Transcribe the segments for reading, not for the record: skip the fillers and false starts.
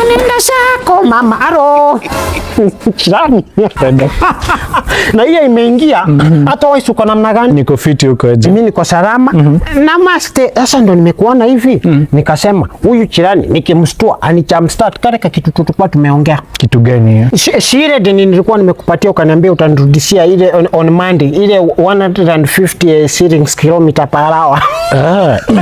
nenda sako mama aro. Chirani. Na hiyo imeingia hata wewe uko namna gani? Niko fiti huko aje. Mimi niko salama. Namaste. Sasa ndo nimekuona hivi. Nikasema huyu Chirani nikimstua anichamstart kale kitu tulikuwa tumeongea. Kitu gani hiyo? Shire deni nilikuwa nimekupatia ukaniambia utanirudishia ile on Monday ile 150 shillings kilometer per hour.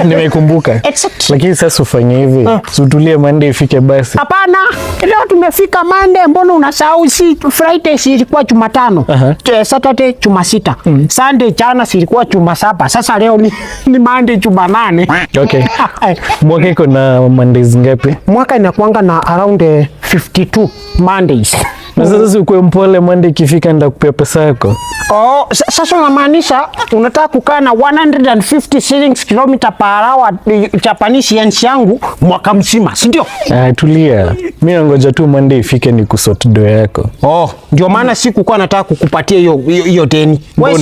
Nimekumbuka. Exactly. Lakini sasa ufanye hivi. Sutulie Monday ifike basi. Hapana. Leo tumefika Monday, mbona unasahau si Friday si ilikuwa Jumatano. Saturday Jumasita. Sunday jana si ilikuwa Jumasaba. Sasa leo ni Monday Jumanane. Okay. Mwaka iko na Mondays ngapi? Mwaka inakuanga na around 52 Mondays. Na sasa ukue mpole Monday ikifika ndakupea pesa yako. Sasa unamaanisha unataka kukaa na 150 shillings kilometer per hour Japanese yen yangu mwaka mzima, si ndio? Tulia. Mimi nangoja tu Monday ifike ni kusort do yako. Ndio maana sikukuwa nataka kukupatia hiyo deni. Wewe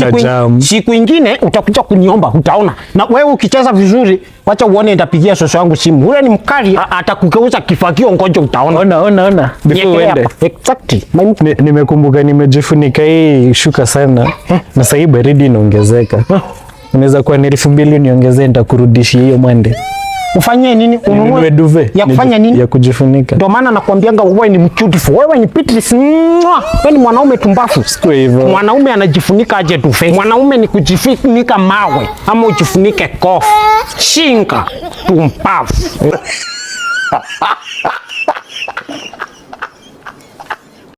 siku ingine utakuja kuniomba, utaona. Na wewe ukicheza vizuri, wacha uone nitapigia soso yangu simu. Ule ni mkali, atakugeuza kifagio, ngoja utaona. Ona. Before uende. Exactly. Nimekumbuka nimejifunika hii shuka sana. Na sasa hii baridi inaongezeka. Unaweza kuwa ni 2,000 niongezee nitakurudishia hiyo Monday. Ufanye nini? Ununue duvet. Ya kufanya nini? Ya kujifunika. Ndio maana nakwambianga wewe ni beautiful. Wewe ni Beatrice. Wewe ni mwanaume tumbafu. Siku hivyo. Mwanaume anajifunika aje duvet? Mwanaume ni kujifunika mawe ama ujifunike kofu. Shinga tumbafu.